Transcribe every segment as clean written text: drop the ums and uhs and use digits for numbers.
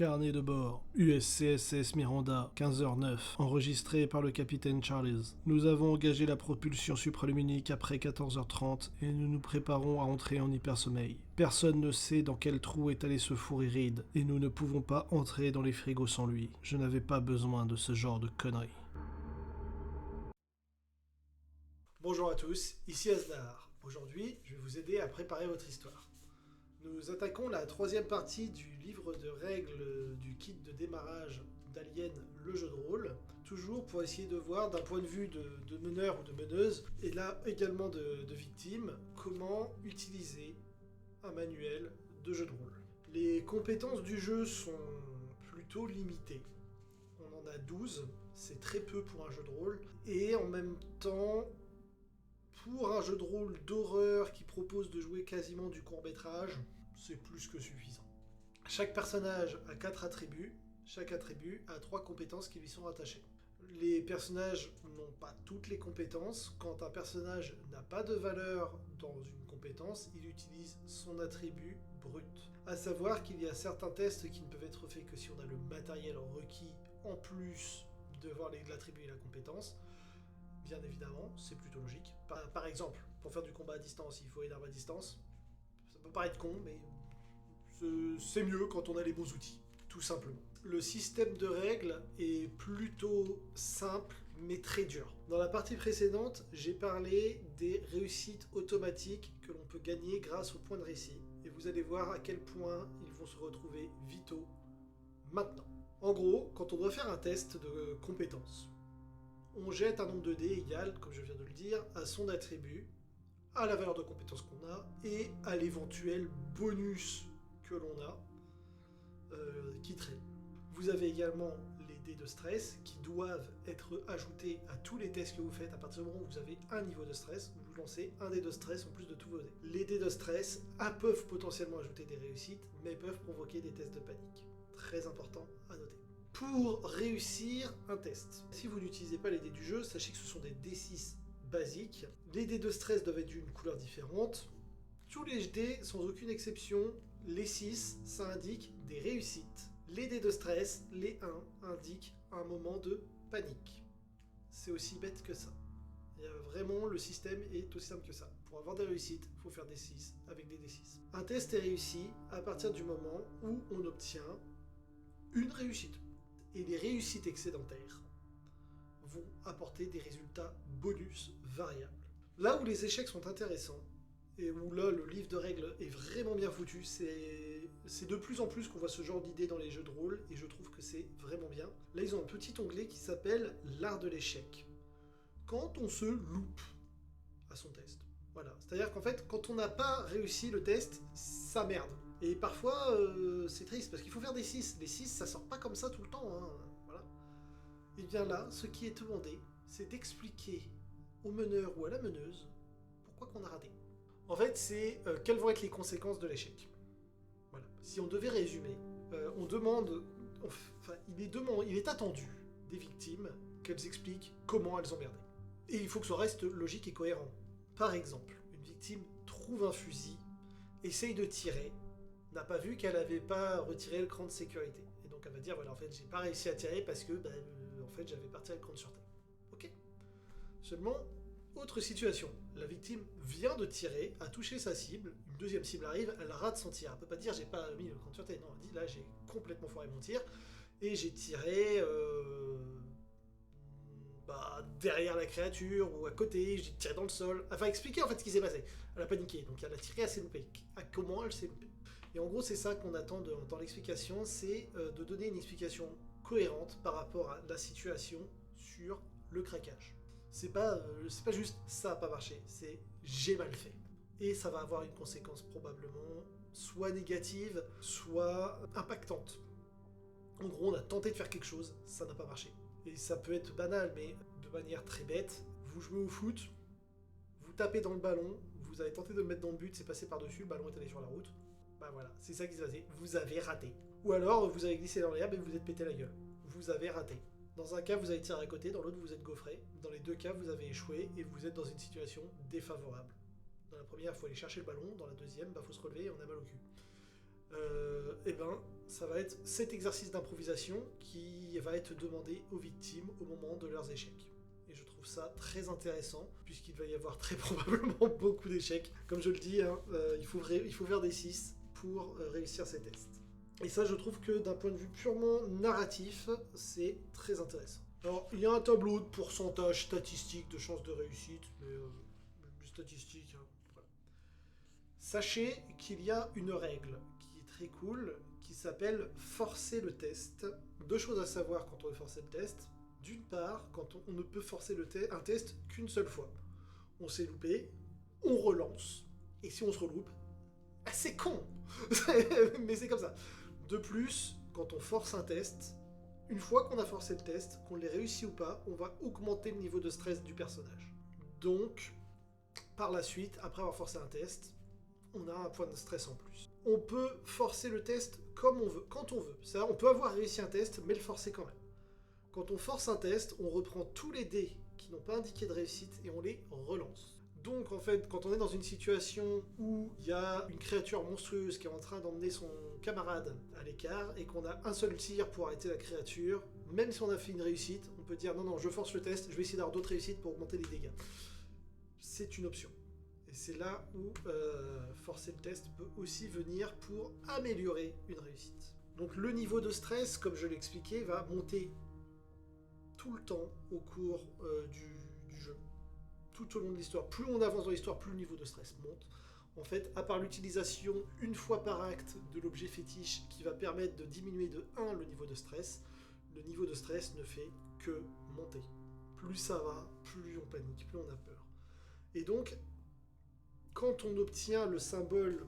Carnet de bord, USCSS Miranda, 15h09, enregistré par le capitaine Charles. Nous avons engagé la propulsion supraluminique après 14h30 et nous nous préparons à entrer en hypersommeil. Personne ne sait dans quel trou est allé se fourrer Reed, et nous ne pouvons pas entrer dans les frigos sans lui. Je n'avais pas besoin de ce genre de conneries. Bonjour à tous, ici Asdar. Aujourd'hui, je vais vous aider à préparer votre histoire. Nous attaquons la troisième partie du livre de règles du kit de démarrage d'Alien, le jeu de rôle, toujours pour essayer de voir d'un point de vue de meneur ou de meneuse, et là également de victime, comment utiliser un manuel de jeu de rôle. Les compétences du jeu sont plutôt limitées. On en a 12, c'est très peu pour un jeu de rôle, et en même temps, pour un jeu de rôle d'horreur qui propose de jouer quasiment du court-métrage, c'est plus que suffisant. Chaque personnage a 4 attributs, chaque attribut a 3 compétences qui lui sont rattachées. Les personnages n'ont pas toutes les compétences. Quand un personnage n'a pas de valeur dans une compétence, il utilise son attribut brut. À savoir qu'il y a certains tests qui ne peuvent être faits que si on a le matériel requis en plus de voir l'attribut et la compétence. Bien évidemment, c'est plutôt logique. Par exemple, pour faire du combat à distance, il faut une arme à distance. Ça peut paraître con, mais c'est mieux quand on a les bons outils, tout simplement. Le système de règles est plutôt simple, mais très dur. Dans la partie précédente, j'ai parlé des réussites automatiques que l'on peut gagner grâce aux points de récit. Et vous allez voir à quel point ils vont se retrouver vitaux maintenant. En gros, quand on doit faire un test de compétences, on jette un nombre de dés égal, comme je viens de le dire, à son attribut, à la valeur de compétence qu'on a, et à l'éventuel bonus que l'on a, qui traîne. Vous avez également les dés de stress, qui doivent être ajoutés à tous les tests que vous faites. À partir du moment où vous avez un niveau de stress, vous lancez un dé de stress en plus de tous vos dés. Les dés de stress peuvent potentiellement ajouter des réussites, mais peuvent provoquer des tests de panique. Très important à noter. Pour réussir un test, si vous n'utilisez pas les dés du jeu, sachez que ce sont des D6 basiques. Les dés de stress doivent être d'une couleur différente. Tous les dés, sans aucune exception, les 6, ça indique des réussites. Les dés de stress, les 1, indiquent un moment de panique. C'est aussi bête que ça. Vraiment, le système est aussi simple que ça. Pour avoir des réussites, il faut faire des 6 avec des D6. Un test est réussi à partir du moment où on obtient une réussite. Et les réussites excédentaires vont apporter des résultats bonus variables. Là où les échecs sont intéressants, et où là le livre de règles est vraiment bien foutu, c'est de plus en plus qu'on voit ce genre d'idées dans les jeux de rôle, et je trouve que c'est vraiment bien. Là ils ont un petit onglet qui s'appelle l'art de l'échec. Quand on se loupe à son test. Voilà, c'est-à-dire qu'en fait, quand on n'a pas réussi le test, ça merde. Et parfois, c'est triste, parce qu'il faut faire des 6. Les 6, ça sort pas comme ça tout le temps, hein. Voilà. Et bien là, ce qui est demandé, c'est d'expliquer au meneur ou à la meneuse pourquoi qu'on a raté. En fait, c'est quelles vont être les conséquences de l'échec. Voilà. Si on devait résumer, on demande... Enfin, il est attendu des victimes qu'elles expliquent comment elles ont merdé. Et il faut que ça reste logique et cohérent. Par exemple, une victime trouve un fusil, essaye de tirer, n'a pas vu qu'elle n'avait pas retiré le cran de sécurité. Et donc elle va dire, voilà, en fait, j'ai pas réussi à tirer parce que, en fait, j'avais pas retiré le cran de sûreté. Ok. Seulement, autre situation. La victime vient de tirer, a touché sa cible, une deuxième cible arrive, elle rate son tir. Elle peut pas dire, j'ai pas mis le cran de sûreté. Non, elle dit, là, j'ai complètement foiré mon tir, et j'ai tiré... derrière la créature ou à côté, j'ai tiré dans le sol. Enfin, expliquer en fait ce qui s'est passé. Elle a paniqué, donc elle a tiré, elle s'est loupée. À comment elle s'est loupée. Et en gros, c'est ça qu'on attend dans l'explication, c'est de donner une explication cohérente par rapport à la situation sur le craquage. C'est pas juste ça n'a pas marché, c'est j'ai mal fait. Et ça va avoir une conséquence probablement soit négative, soit impactante. En gros, on a tenté de faire quelque chose, ça n'a pas marché. Et ça peut être banal, mais de manière très bête, vous jouez au foot, vous tapez dans le ballon, vous avez tenté de le mettre dans le but, c'est passé par-dessus, le ballon est allé sur la route. Bah voilà, c'est ça qui s'est passé, vous avez raté. Ou alors, vous avez glissé dans l'herbe et vous êtes pété la gueule. Vous avez raté. Dans un cas, vous avez tiré à côté, dans l'autre, vous êtes gaufré. Dans les deux cas, vous avez échoué et vous êtes dans une situation défavorable. Dans la première, il faut aller chercher le ballon, dans la deuxième, faut se relever et on a mal au cul. ça va être cet exercice d'improvisation qui va être demandé aux victimes au moment de leurs échecs. Et je trouve ça très intéressant, puisqu'il va y avoir très probablement beaucoup d'échecs. Comme je le dis, il faut faire des 6 pour réussir ces tests. Et ça, je trouve que d'un point de vue purement narratif, c'est très intéressant. Alors, il y a un tableau de pourcentage statistique de chances de réussite, mais statistique, hein, voilà. Sachez qu'il y a une règle qui est très cool, qui s'appelle forcer le test. 2 choses à savoir quand on veut forcer le test. D'une part, quand on ne peut forcer un test qu'une seule fois. On s'est loupé, on relance, et si on se reloupe, c'est con. Mais c'est comme ça. De plus, quand on force un test, une fois qu'on a forcé le test, qu'on l'ait réussi ou pas, on va augmenter le niveau de stress du personnage. Donc, par la suite, après avoir forcé un test, on a un point de stress en plus. On peut forcer le test comme on veut, quand on veut. Ça, on peut avoir réussi un test, mais le forcer quand même. Quand on force un test, on reprend tous les dés qui n'ont pas indiqué de réussite et on les relance. Donc en fait, quand on est dans une situation où il y a une créature monstrueuse qui est en train d'emmener son camarade à l'écart et qu'on a un seul tir pour arrêter la créature, même si on a fait une réussite, on peut dire non, je force le test, je vais essayer d'avoir d'autres réussites pour augmenter les dégâts. C'est une option. Et c'est là où forcer le test peut aussi venir pour améliorer une réussite. Donc le niveau de stress, comme je l'expliquais, va monter tout le temps au cours du jeu. Tout au long de l'histoire. Plus on avance dans l'histoire, plus le niveau de stress monte. En fait, à part l'utilisation une fois par acte de l'objet fétiche qui va permettre de diminuer de 1 le niveau de stress, le niveau de stress ne fait que monter. Plus ça va, plus on panique, plus on a peur. Et donc, quand on obtient le symbole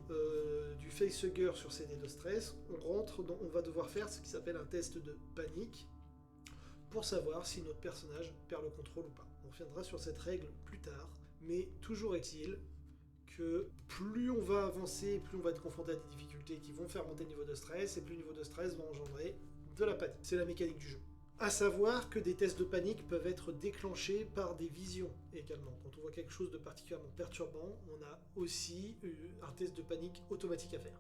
du facehugger sur ces dés de stress, on va devoir faire ce qui s'appelle un test de panique pour savoir si notre personnage perd le contrôle ou pas. On reviendra sur cette règle plus tard, mais toujours est-il que plus on va avancer, plus on va être confronté à des difficultés qui vont faire monter le niveau de stress, et plus le niveau de stress va engendrer de la panique. C'est la mécanique du jeu. À savoir que des tests de panique peuvent être déclenchés par des visions également. Quand on voit quelque chose de particulièrement perturbant, on a aussi un test de panique automatique à faire.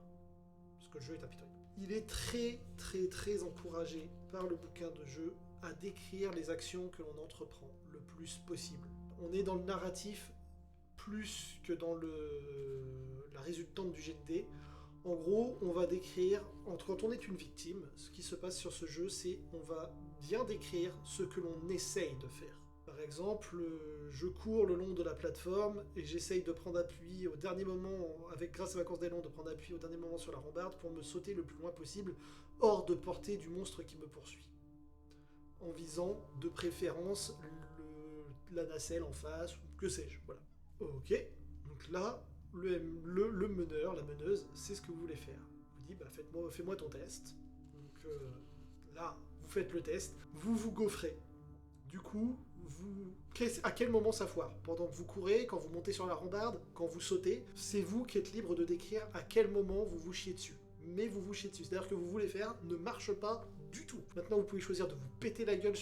Parce que le jeu est impitoyable. Il est très très très encouragé par le bouquin de jeu à décrire les actions que l'on entreprend le plus possible. On est dans le narratif plus que dans la résultante du jet de dés. En gros, on va décrire, quand on est une victime, ce qui se passe sur ce jeu, c'est on va bien décrire ce que l'on essaye de faire. Par exemple, je cours le long de la plateforme et j'essaye de prendre appui au dernier moment, grâce à Vacances d'élan, de prendre appui au dernier moment sur la rambarde pour me sauter le plus loin possible, hors de portée du monstre qui me poursuit. En visant de préférence la nacelle en face, ou que sais-je, voilà. Ok, donc là, le meneur, la meneuse, c'est ce que vous voulez faire. Vous dit, fais-moi ton test. Donc là, vous faites le test, vous vous gaufrez. Du coup, à quel moment ça foire? Pendant que vous courez, quand vous montez sur la rambarde, quand vous sautez, c'est vous qui êtes libre de décrire à quel moment vous vous chiez dessus. Mais vous vous chiez dessus. C'est-à-dire que vous voulez faire ne marche pas du tout. Maintenant, vous pouvez choisir de vous péter la gueule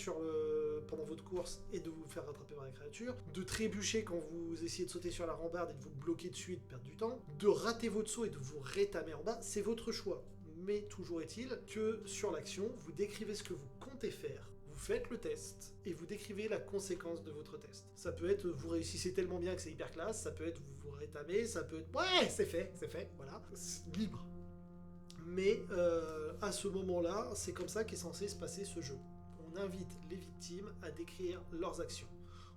pendant votre course et de vous faire rattraper par la créature, de trébucher quand vous essayez de sauter sur la rambarde et de vous bloquer dessus et de perdre du temps, de rater votre saut et de vous rétamer en bas, c'est votre choix. Mais toujours est-il que sur l'action, vous décrivez ce que vous comptez faire. Vous faites le test et vous décrivez la conséquence de votre test. Ça peut être vous réussissez tellement bien que c'est hyper classe, ça peut être vous vous rétamez, ça peut être ouais, c'est fait, voilà. C'est libre. Mais à ce moment-là, c'est comme ça qu'est censé se passer ce jeu. On invite les victimes à décrire leurs actions.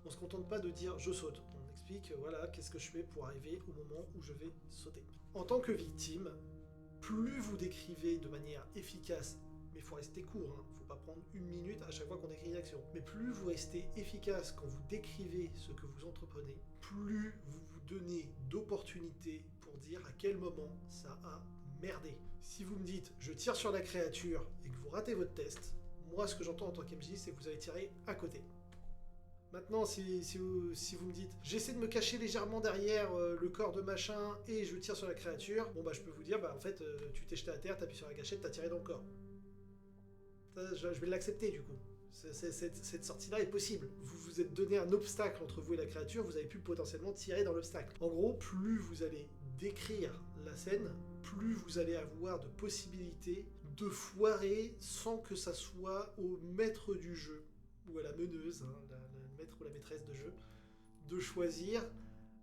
On ne se contente pas de dire je saute. On explique voilà qu'est-ce que je fais pour arriver au moment où je vais sauter. En tant que victime, plus vous décrivez de manière efficace, mais il faut rester court, il ne faut pas prendre 1 minute à chaque fois qu'on décrit une action, mais plus vous restez efficace quand vous décrivez ce que vous entreprenez, plus vous vous donnez d'opportunités pour dire à quel moment ça a merdé. Si vous me dites je tire sur la créature et que vous ratez votre test, moi ce que j'entends en tant qu'MJ c'est que vous avez tiré à côté. Maintenant, si vous me dites j'essaie de me cacher légèrement derrière le corps de machin et je tire sur la créature, bon bah je peux vous dire en fait tu t'es jeté à terre, t'appuies sur la gâchette, t'as tiré dans le corps. Ça, je vais l'accepter du coup. Cette sortie-là est possible. Vous vous êtes donné un obstacle entre vous et la créature, vous avez pu potentiellement tirer dans l'obstacle. En gros, plus vous allez décrire la scène, plus vous allez avoir de possibilités de foirer sans que ça soit au maître du jeu, ou à la meneuse, hein, le maître ou la maîtresse de jeu, de choisir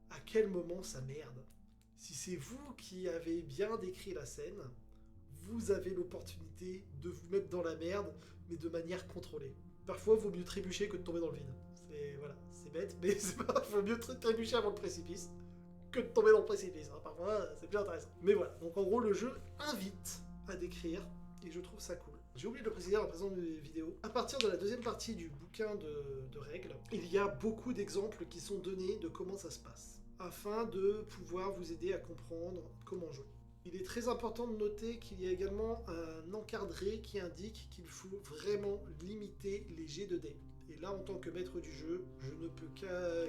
à quel moment ça merde. Si c'est vous qui avez bien décrit la scène, vous avez l'opportunité de vous mettre dans la merde, mais de manière contrôlée. Parfois, il vaut mieux trébucher que de tomber dans le vide. C'est bête, mais il vaut mieux trébucher avant le précipice que de tomber dans le précipice. Hein. Parfois, c'est plus intéressant. Mais voilà, donc en gros, le jeu invite à décrire, et je trouve ça cool. J'ai oublié de le préciser en présentant mes vidéos. À partir de la deuxième partie du bouquin de règles, il y a beaucoup d'exemples qui sont donnés de comment ça se passe, afin de pouvoir vous aider à comprendre comment jouer. Il est très important de noter qu'il y a également un encadré qui indique qu'il faut vraiment limiter les jets de dés. Et là, en tant que maître du jeu, je ne peux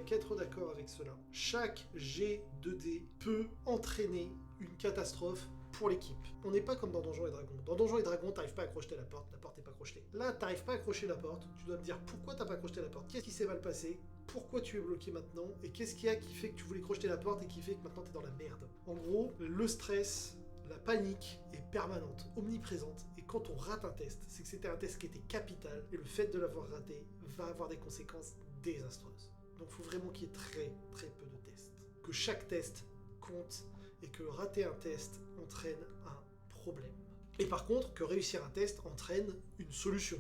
qu'être d'accord avec cela. Chaque jet de dés peut entraîner une catastrophe pour l'équipe. On n'est pas comme dans Donjons et Dragons. Dans Donjons et Dragons, t'arrives pas à crocheter la porte n'est pas crochetée. Là, t'arrives pas à accrocher la porte, tu dois me dire pourquoi t'as pas accroché la porte, qu'est-ce qui s'est mal passé, pourquoi tu es bloqué maintenant, et qu'est-ce qu'il y a qui fait que tu voulais crocheter la porte et qui fait que maintenant t'es dans la merde. En gros, le stress, la panique est permanente, omniprésente, et quand on rate un test, c'est que c'était un test qui était capital, et le fait de l'avoir raté va avoir des conséquences désastreuses. Donc il faut vraiment qu'il y ait très très peu de tests. Que chaque test compte, et que rater un test entraîne un problème. Et par contre, que réussir un test entraîne une solution.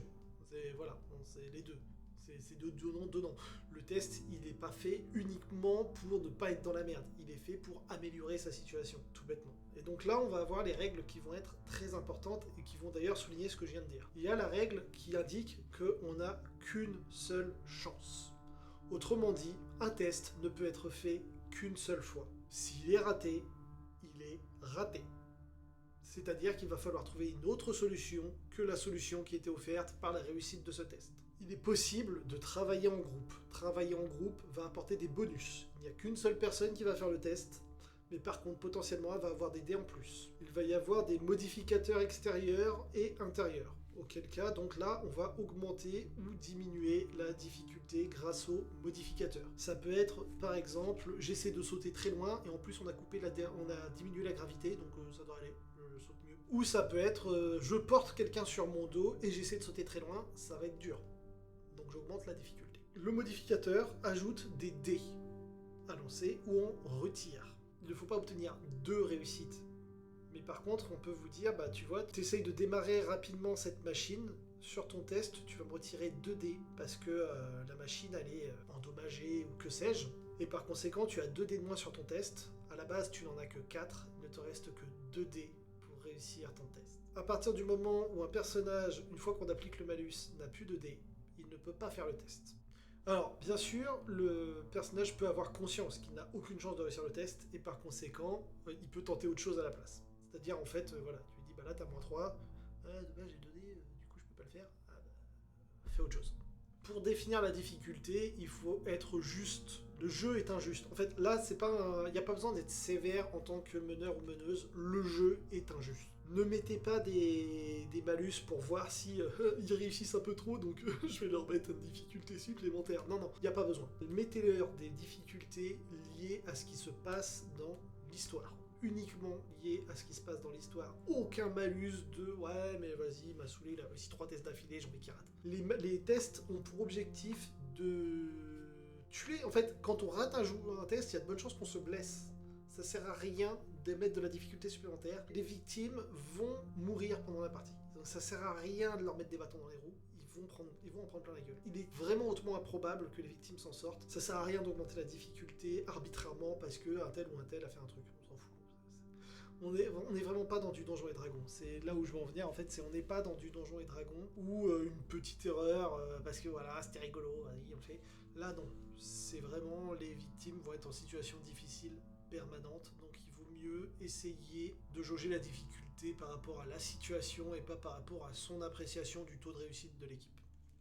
Voilà, c'est les deux. C'est de donnant. Le test, il n'est pas fait uniquement pour ne pas être dans la merde. Il est fait pour améliorer sa situation, tout bêtement. Et donc là, on va avoir les règles qui vont être très importantes et qui vont d'ailleurs souligner ce que je viens de dire. Il y a la règle qui indique qu'on n'a qu'une seule chance. Autrement dit, un test ne peut être fait qu'une seule fois. S'il est raté, il est raté. C'est-à-dire qu'il va falloir trouver une autre solution que la solution qui était offerte par la réussite de ce test. Il est possible de travailler en groupe. Travailler en groupe va apporter des bonus. Il n'y a qu'une seule personne qui va faire le test, mais par contre, potentiellement, elle va avoir des dés en plus. Il va y avoir des modificateurs extérieurs et intérieurs. Auquel cas, donc là, on va augmenter ou diminuer la difficulté grâce aux modificateurs. Ça peut être, par exemple, j'essaie de sauter très loin et en plus on a diminué la gravité, donc ça doit aller, je saute mieux. Ou ça peut être, je porte quelqu'un sur mon dos et j'essaie de sauter très loin, ça va être dur. Donc j'augmente la difficulté. Le modificateur ajoute des dés à lancer ou on retire. Il ne faut pas obtenir 2 réussites. Mais par contre, on peut vous dire, bah tu vois, tu essayes de démarrer rapidement cette machine. Sur ton test, tu vas me retirer 2 dés parce que la machine, elle est endommagée ou que sais-je. Et par conséquent, tu as 2 dés de moins sur ton test. À la base, tu n'en as que 4. Il ne te reste que 2 dés pour réussir ton test. À partir du moment où un personnage, une fois qu'on applique le malus, n'a plus de dés, il ne peut pas faire le test. Alors, bien sûr, le personnage peut avoir conscience qu'il n'a aucune chance de réussir le test, et par conséquent, il peut tenter autre chose à la place. C'est-à-dire, en fait, voilà, tu lui dis, bah là, t'as -3, dommage, j'ai donné, du coup, je peux pas le faire, fais autre chose. Pour définir la difficulté, il faut être juste. Le jeu est injuste. En fait, là, il n'y a pas besoin d'être sévère en tant que meneur ou meneuse, le jeu est injuste. Ne mettez pas des malus pour voir si ils réussissent un peu trop, donc je vais leur mettre une difficulté supplémentaire. Non, il n'y a pas besoin. Mettez-leur des difficultés liées à ce qui se passe dans l'histoire. Uniquement liées à ce qui se passe dans l'histoire. Aucun malus de « ouais, mais vas-y, il m'a saoulé, il a réussi 3 tests d'affilée, j'en ai qui ratent ». Les tests ont pour objectif de tuer... En fait, quand on rate un test, il y a de bonnes chances qu'on se blesse. Ça sert à rien de mettre de la difficulté supplémentaire. Les victimes vont mourir pendant la partie. Donc ça sert à rien de leur mettre des bâtons dans les roues. Ils vont en prendre plein la gueule. Il est vraiment hautement improbable que les victimes s'en sortent. Ça sert à rien d'augmenter la difficulté arbitrairement parce qu'un tel ou un tel a fait un truc. On s'en fout. On est vraiment pas dans du Donjons et Dragons. C'est là où je veux en venir. En fait, on n'est pas dans du Donjons et Dragons où une petite erreur parce que voilà, c'était rigolo, vas-y, on le fait. Là, non. C'est vraiment les victimes vont être en situation difficile permanente, donc il vaut mieux essayer de jauger la difficulté par rapport à la situation et pas par rapport à son appréciation du taux de réussite de l'équipe.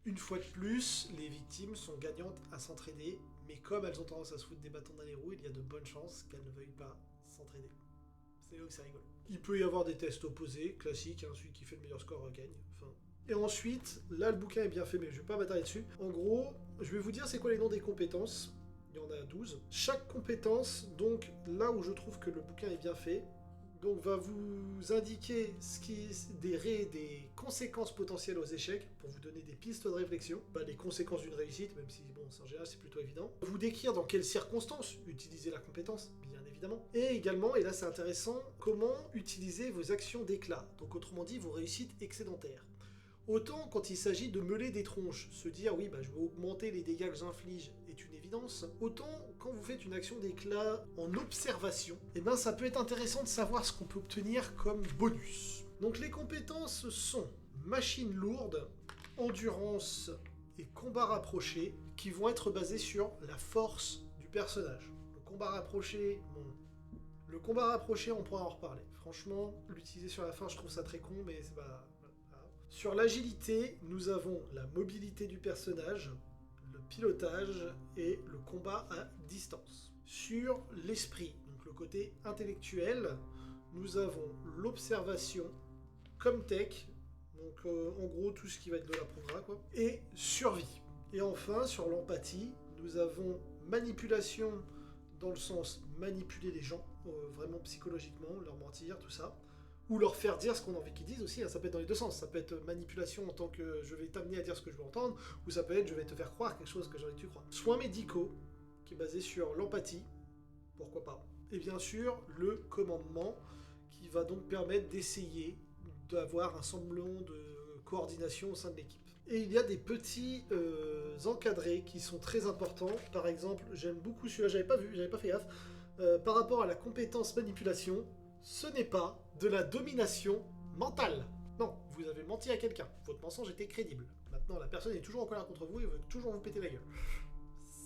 Une fois de plus, les victimes sont gagnantes à s'entraider, mais comme elles ont tendance à se foutre des bâtons dans les roues, il y a de bonnes chances qu'elles ne veuillent pas s'entraider. C'est là que c'est rigolo. Il peut y avoir des tests opposés, classiques, hein, celui qui fait le meilleur score gagne, enfin... Et ensuite, là le bouquin est bien fait, mais je vais pas m'attarder dessus. En gros, je vais vous dire c'est quoi les noms des compétences. Il y en a 12. Chaque compétence, donc là où je trouve que le bouquin est bien fait, donc va vous indiquer des conséquences potentielles aux échecs pour vous donner des pistes de réflexion, les conséquences d'une réussite, même si bon, en général c'est plutôt évident. Vous décrire dans quelles circonstances utiliser la compétence, bien évidemment. Et également, et là c'est intéressant, comment utiliser vos actions d'éclat, donc autrement dit vos réussites excédentaires. Autant quand il s'agit de meuler des tronches, se dire oui je vais augmenter les dégâts que j'inflige est une évidence, autant quand vous faites une action d'éclat en observation, ça peut être intéressant de savoir ce qu'on peut obtenir comme bonus. Donc les compétences sont machine lourde, endurance et combat rapproché, qui vont être basées sur la force du personnage. Le combat rapproché, on pourra en reparler. Franchement, l'utiliser sur la force, je trouve ça très con, mais c'est pas... Sur l'agilité, nous avons la mobilité du personnage, le pilotage et le combat à distance. Sur l'esprit, donc le côté intellectuel, nous avons l'observation comme tech, donc en gros tout ce qui va être de la progrès, quoi, et survie. Et enfin, sur l'empathie, nous avons manipulation dans le sens manipuler les gens, vraiment psychologiquement, leur mentir, tout ça. Ou leur faire dire ce qu'on a envie qu'ils disent aussi, ça peut être dans les deux sens. Ça peut être manipulation en tant que je vais t'amener à dire ce que je veux entendre, ou ça peut être je vais te faire croire quelque chose que j'ai envie que tu crois. Soins médicaux, qui est basé sur l'empathie, pourquoi pas. Et bien sûr, le commandement, qui va donc permettre d'essayer d'avoir un semblant de coordination au sein de l'équipe. Et il y a des petits encadrés qui sont très importants. Par exemple, j'aime beaucoup celui-là, j'avais pas fait gaffe. Par rapport à la compétence manipulation, ce n'est pas de la domination mentale. Non, vous avez menti à quelqu'un. Votre mensonge était crédible. Maintenant, la personne est toujours en colère contre vous et veut toujours vous péter la gueule.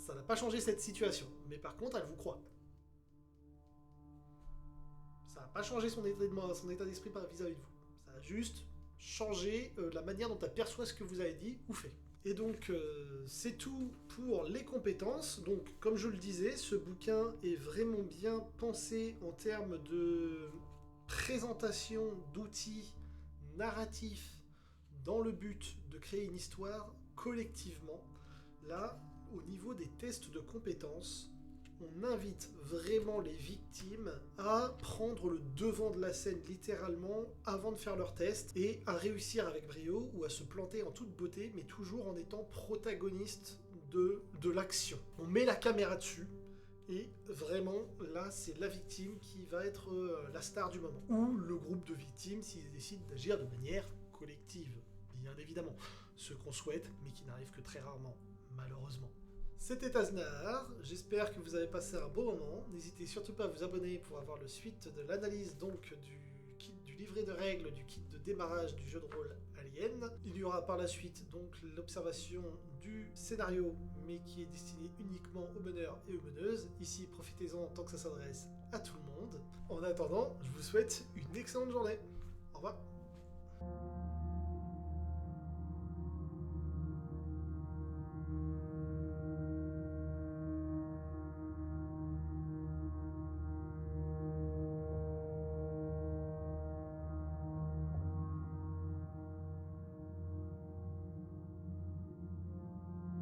Ça n'a pas changé cette situation. Mais par contre, elle vous croit. Ça n'a pas changé son état d'esprit vis-à-vis de vous. Ça a juste changé la manière dont elle perçoit ce que vous avez dit ou fait. Et donc, c'est tout pour les compétences. Donc, comme je le disais, ce bouquin est vraiment bien pensé en termes de présentation d'outils narratifs dans le but de créer une histoire collectivement. Là, au niveau des tests de compétences, on invite vraiment les victimes à prendre le devant de la scène littéralement avant de faire leur test et à réussir avec brio ou à se planter en toute beauté, mais toujours en étant protagoniste de l'action. On met la caméra dessus et vraiment là c'est la victime qui va être la star du moment. Ou le groupe de victimes s'ils décident d'agir de manière collective, bien évidemment. Ce qu'on souhaite mais qui n'arrive que très rarement, malheureusement. C'était Aznar, j'espère que vous avez passé un bon moment. N'hésitez surtout pas à vous abonner pour avoir le suite de l'analyse donc du livret de règles, du kit de démarrage du jeu de rôle Alien. Il y aura par la suite donc l'observation du scénario, mais qui est destiné uniquement aux meneurs et aux meneuses. Ici, profitez-en tant que ça s'adresse à tout le monde. En attendant, je vous souhaite une excellente journée. Au revoir.